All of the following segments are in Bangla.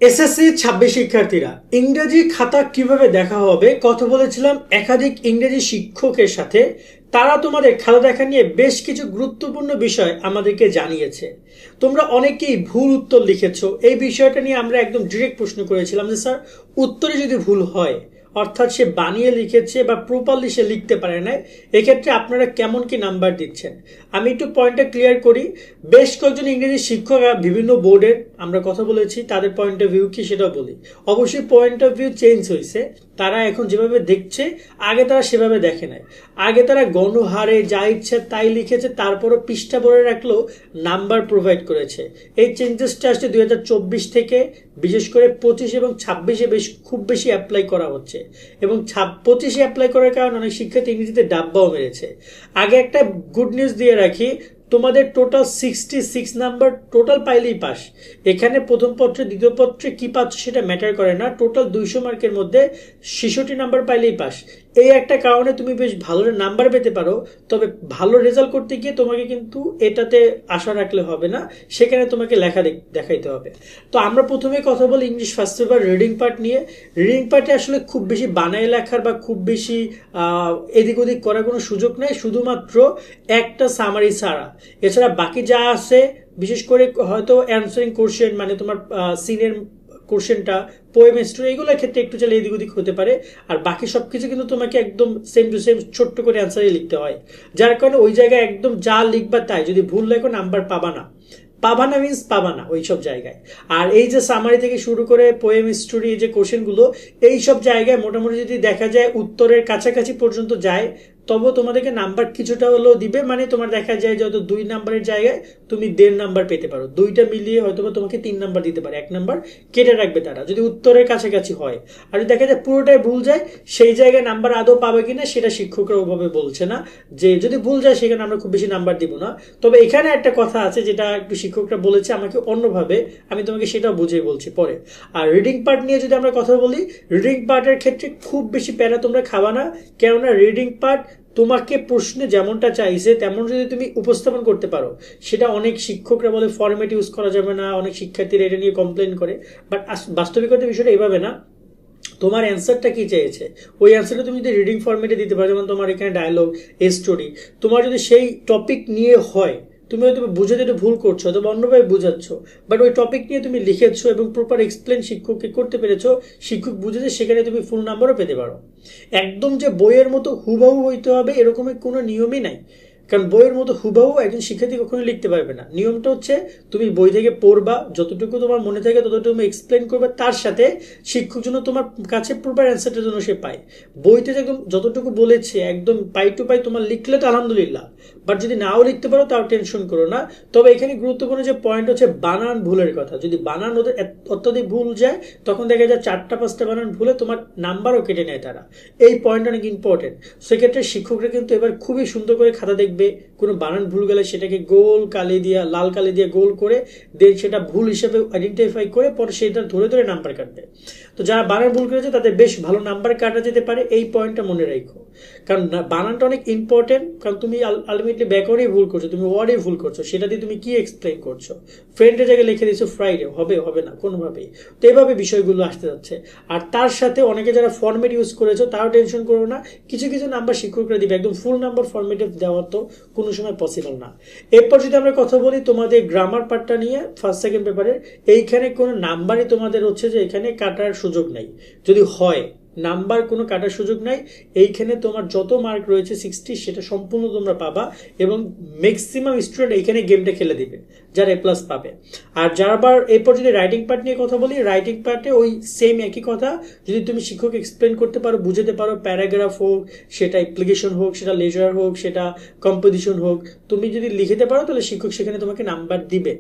এসএসসি 26 শিক্ষার্থীরা ইংরেজি খাতা কিভাবে দেখা হবে কথা বলেছিলাম একাধিক ইংরেজি শিক্ষকের সাথে। তারা তোমাদের খাতা দেখা নিয়ে বেশ কিছু গুরুত্বপূর্ণ বিষয় আমাদেরকে জানিয়েছে। তোমরা অনেকেই ভুল উত্তর লিখেছো। এই বিষয়টা নিয়ে আমরা একদম ডিরেক্ট প্রশ্ন করেছিলাম যে স্যার, উত্তরে যদি ভুল হয়, অর্থাৎ সে বানিয়ে লিখেছে বা প্রপারলি সে লিখতে পারে না, এক্ষেত্রে আপনারা কেমন কি নাম্বার দিচ্ছেন? আমি একটু পয়েন্টটা ক্লিয়ার করি। বেশ কয়েকজন ইংরেজি শিক্ষকরা বিভিন্ন বোর্ডের আমরা কথা বলেছি, তাদের পয়েন্ট অফ ভিউ কি সেটাও বলি। অবশ্যই পয়েন্ট অফ ভিউ চেঞ্জ হয়েছে। তারা এখন যেভাবে দেখছে আগে তারা সেভাবে দেখে নাই। আগে তারা গণহারে যা ইচ্ছে তাই লিখেছে, তারপরও পৃষ্ঠা ভরে রাখলেও নাম্বার প্রোভাইড করেছে। এই চেঞ্জেসটা আসছে 2024 থেকে, বিশেষ করে 25 এবং 26-এ খুব বেশি অ্যাপ্লাই করা হচ্ছে। এবং 25-এ অ্যাপ্লাই করার কারণে অনেক শিক্ষার্থী ইংরেজিতে ডাব্বাও মেরেছে। আগে একটা গুড নিউজ দিয়ে রাখি, তোমাদের টোটাল 66 নাম্বার টোটাল পাইলেই পাস। এখানে প্রথম পত্রে দ্বিতীয় পত্রে কি পাচ্ছ সেটা ম্যাটার করে না। টোটাল 200 মার্কের মধ্যে 66 নাম্বার পাইলেই পাস। এই একটা কারণে তুমি বেশ ভালো নাম্বার পেতে পারো। তবে ভালো রেজাল্ট করতে গিয়ে তোমাকে কিন্তু এটাতে আশা রাখলে হবে না, সেখানে তোমাকে লেখা দেখাইতে হবে। তো আমরা প্রথমে কথা বলি English first paper reading part নিয়ে। রিডিং পার্টে আসলে খুব বেশি বানায় লেখার বা খুব বেশি এদিক ওদিক করার কোনো সুযোগ নেই, শুধুমাত্র একটা সামারি ছাড়া। এছাড়া বাকি যা আছে, বিশেষ করে হয়তো অ্যান্সারিং কোশ্চেন, মানে তোমার সিনের কোশ্চেনটা, পোয়েম স্টোরি, এগুলোর ক্ষেত্রে একটু চাইলে এদিক ওদিক হতে পারে। আর বাকি সবকিছু কিন্তু তোমাকে একদম সেম টু সেম ছোট্ট করে অ্যান্সারই লিখতে হয়, যার কারণে ওই জায়গায় একদম যা লিখবা তাই। যদি ভুল লেখো নাম্বার পাবা না। পাবা না মিন্স পাবা না ওই সব জায়গায়। আর এই যে সামারি থেকে শুরু করে পোয়েম স্টোরি, যে কোশ্চেনগুলো, এই সব জায়গায় মোটামুটি যদি দেখা যায় উত্তরের কাছাকাছি পর্যন্ত যায়, তবে তোমাদেরকে নাম্বার কিছুটা হলেও দিবে। মানে তোমার দেখা যায় যত 2 নাম্বারের জায়গায় তুমি 1.5 নাম্বার পেতে পারো। দুইটা মিলিয়ে হয়তো তোমাকে 3 নাম্বার দিতে পারে, 1 নাম্বার কেটে রাখবে তারা যদি উত্তরের কাছাকাছি হয়। আর যদি দেখা যায় পুরোটাই ভুল যায়, সেই জায়গায় নাম্বার আদৌ পাবে কিনা সেটা শিক্ষকরা ওভাবে বলছে না, যে যদি ভুল যায় সেখানে আমরা খুব বেশি নাম্বার দিব না। তবে এখানে একটা কথা আছে যেটা একটু শিক্ষকরা বলেছে আমাকে অন্যভাবে, আমি তোমাকে সেটাও বুঝিয়ে বলছি পরে। আর রিডিং পার্ট নিয়ে যদি আমরা কথা বলি, রিডিং পার্টের ক্ষেত্রে খুব বেশি প্যারা তোমরা খাবা না, কেননা রিডিং পার্ট তোমাকে প্রশ্নে যেমনটা চাইছে তেমন যদি তুমি উপস্থাপন করতে পারো, সেটা অনেক শিক্ষকরা বলে ফরম্যাট ইউজ করা যাবে না, অনেক শিক্ষার্থীরা এটা নিয়ে কমপ্লেন করে। বাট বাস্তবিকতা বিষয়টা এভাবে না। তোমার অ্যান্সারটা কি চেয়েছে, ওই অ্যান্সারটা তুমি যদি রিডিং ফরম্যাটে দিতে পারো, যেমন তোমার এখানে ডায়লগ, স্টোরি, তোমার যদি সেই টপিক নিয়ে হয়, তুমি হয়তো বুঝাতে একটু ভুল করছো, অথবা অন্যভাবে বুঝাচ্ছ, বাট ওই টপিক নিয়ে তুমি লিখেছো এবং প্রপার এক্সপ্লেন শিক্ষককে করতে পেরেছো, শিক্ষক বুঝেছে, সেখানে তুমি ফুল নাম্বারও পেতে পারো। একদম যে বইয়ের মতো হুবহু হইতে হবে এরকমের কোনো নিয়মই নাই। কারণ বইয়ের মতো হুবহু একজন শিক্ষার্থী কখনো লিখতে পারবে না। নিয়মটা হচ্ছে তুমি বই থেকে পড়বা, যতটুকু তোমার মনে থাকে ততটুকু তুমি এক্সপ্লেন করবে, তার সাথে শিক্ষক জন্য তোমার কাছে প্রপার অ্যান্সারটার জন্য সে পায়। বইতে একদম যতটুকু বলেছে একদম পাই টু পাই তোমার লিখলে তো আলহামদুলিল্লাহ, বাট যদি নাও লিখতে পারো তাও টেনশন করো না। তবে এখানে গুরুত্বপূর্ণ যে পয়েন্ট হচ্ছে বানান ভুলের কথা। যদি বানান ওদের অত্যাধিক ভুল যায়, তখন দেখা যায় 4টা-5টা বানান ভুলে তোমার নাম্বারও কেটে নেয় তারা। এই পয়েন্ট অনেক ইম্পর্টেন্ট। সেক্ষেত্রে শিক্ষকরা কিন্তু এবার খুবই সুন্দর করে খাতা দেখবে, কোনো বানান ভুল গেলে সেটাকে গোল কালি দিয়া, লাল কালি দিয়ে গোল করে দেন সেটা ভুল হিসেবে আইডেন্টিফাই করে পরে সেটা ধরে ধরে নাম্বার কাটবে। তো যারা বানান ভুল করেছে তাদের বেশ ভালো নাম্বার কাটা যেতে পারে, এই পয়েন্টটা মনে রাখো। কারণ বানানটা অনেক ইম্পর্টেন্ট। কারণ তুমি আলটিমেটলি ব্যাকওয়ার্ডে ভুল করছো, তুমি ওয়ার্ডে ভুল করছো, সেটা দিয়ে তুমি কি এক্সপ্লেন করছো? ফ্রেন্ডের জায়গায় লিখে দিচ্ছো ফ্রাইডে, হবে হবে না কোনোভাবেই। তো এইভাবে বিষয়গুলো আসতে যাচ্ছে। আর তার সাথে অনেকে যারা ফরম্যাট ইউজ করেছো তাও টেনশন করো না, কিছু কিছু নাম্বার শিক্ষকরা দিবে, একদম ফুল নাম্বার ফরম্যাটে দেওয়া তো কোনো সময় পসিবল না। এরপর যদি আমরা কথা বলি তোমাদের গ্রামার পার্টটা নিয়ে, ফার্স্ট সেকেন্ড পেপারের, এইখানে কোনো নাম্বারই তোমাদের হচ্ছে যে এখানে কাটার সুযোগ নাই। যদি হয় নাম্বার কোনো কাটার সুযোগ নাই। এইখানে তোমার যত মার্ক রয়েছে 60, সেটা সম্পূর্ণ তোমরা পাবা এবং ম্যাক্সিমাম স্টুডেন্ট এইখানে গেমটা খেলে দিবে, যারা A+ পাবে। আর যারবার এরপর যদি রাইটিং পার্ট নিয়ে কথা বলি, রাইটিং পার্টে ওই সেম একই কথা। যদি তুমি শিক্ষক এক্সপ্লেন করতে পারো, বুঝাতে পারো, প্যারাগ্রাফ হোক, সেটা অ্যাপ্লিকেশন হোক, সেটা লেজার হোক, সেটা কম্পোজিশন হোক, তুমি যদি লিখতে পারো তাহলে শিক্ষক সেখানে তোমাকে নাম্বার দিবে।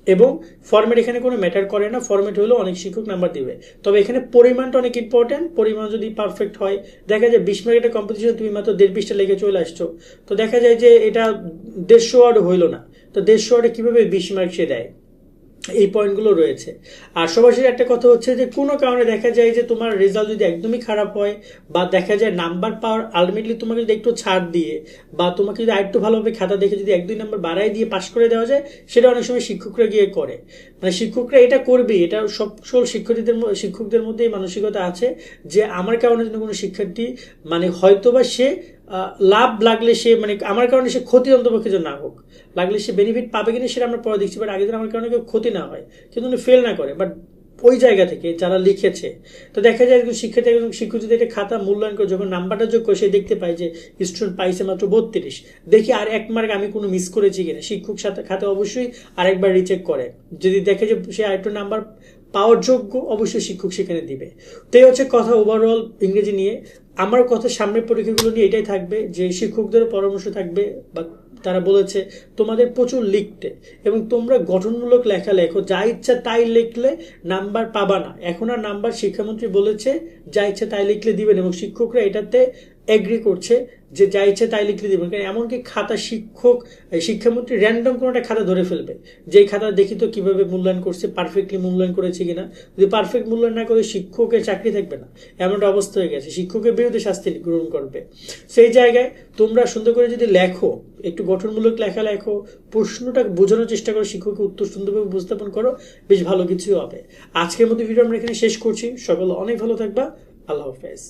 এবং ফরম্যাট এখানে কোনো ম্যাটার করে না, ফরম্যাট হলেও অনেক শিক্ষক নাম্বার দিবে। তবে এখানে পরিমাণটা অনেক ইম্পর্টেন্ট। পরিমাণ যদি পারফেক্ট হয়, দেখা যায় 20 মার্কের কম্পিটিশন তুমি মাত্র 1.5 পৃষ্ঠা লিখে চলে আসছো, তো দেখা যায় যে এটা 150 ওয়ার্ড হইল না। তো 150 ওয়ার্ডে কীভাবে 20 মার্ক সে দেয়? এই পয়েন্টগুলো রয়েছে। আর সবার শেষে একটা কথা হচ্ছে যে কোনো কারণে দেখা যায় যে তোমার রেজাল্ট যদি একদমই খারাপ হয়, বা দেখা যায় নাম্বার পাওয়ার আলটিমেটলি তোমাকে যদি একটু ছাড় দিয়ে, বা তোমাকে যদি আরেকটু ভালোভাবে খাতা দেখে যদি 1-2 নাম্বার বাড়াই দিয়ে পাশ করে দেওয়া যায়, সেটা অনেক সময় শিক্ষকরা গিয়ে করে। মানে শিক্ষকরা এটা করবে, এটা সকল শিক্ষকদের মধ্যে এই মানসিকতা আছে যে আমার কারণে যেন কোনো শিক্ষার্থী মানে হয়তোবা সে লাভ লাগলে সে মানে আমার কারণে সে ক্ষতি অন্তপক্ষে যেন না হোক, লাগলে সে বেনিফিট পাবে কিনা সেটা আমরা পরে দেখছি, বাট আগে যেন আমার কারণে কেউ ক্ষতি না হয়, কিন্তু ফেল না করে। বাট ওই জায়গা থেকে যারা লিখেছে, তো দেখা যায় একজন শিক্ষার্থী একজন শিক্ষক যদি একটা খাতা মূল্যায়ন করে যখন নাম্বারটা যোগ করে সে দেখতে পায় যে স্টুডেন্ট পাইছে মাত্র 32, দেখি আর 1 মার্ক আমি কোনো মিস করেছি কিনা, শিক্ষক সাথে খাতা অবশ্যই আরেকবার রিচেক করে, যদি দেখে যে সে আরেকটা নাম্বার পাওয়ার যোগ্য অবশ্যই শিক্ষক সেখানে দিবে। তো এই হচ্ছে কথা ওভারঅল ইংরেজি নিয়ে। আমার কথা সামনের পরীক্ষাগুলো নিয়ে এটাই থাকবে যে শিক্ষকদেরও পরামর্শ থাকবে, বা তারা বলেছে তোমাদের প্রচুর লিখতে এবং তোমরা গঠনমূলক লেখা লেখো, যা ইচ্ছা তাই লিখলে নাম্বার পাবা না। এখন আর নাম্বার শিক্ষামন্ত্রী বলেছে যা ইচ্ছা তাই লিখলে দিবেন, এবং শিক্ষকরা এটাতে এগ্রি করছে যে যা ইচ্ছে তাই লিখলে দিবেন। কারণ এমনকি খাতা শিক্ষামন্ত্রী র্যান্ডম কোনো একটা খাতা ধরে ফেলবে, যেই খাতা দেখি তো কিভাবে মূল্যায়ন করছে, পারফেক্টলি মূল্যায়ন করেছে কিনা। যদি পারফেক্ট মূল্যায়ন না করে শিক্ষকের চাকরি থাকবে না, এমন একটা অবস্থা হয়ে গেছে, শিক্ষকের বিরুদ্ধে শাস্তি গ্রহণ করবে। সেই জায়গায় তোমরা সুন্দর করে যদি লেখো, একটু গঠনমূলক লেখা লেখো, প্রশ্নটা বোঝানোর চেষ্টা করো, শিক্ষককে উত্তর সুন্দরভাবে উপস্থাপন করো, বেশ ভালো কিছু হবে। আজকের মতো ভিডিও আমরা এখানে শেষ করছি। সকলে অনেক ভালো থাকবা। আল্লাহ হাফেজ।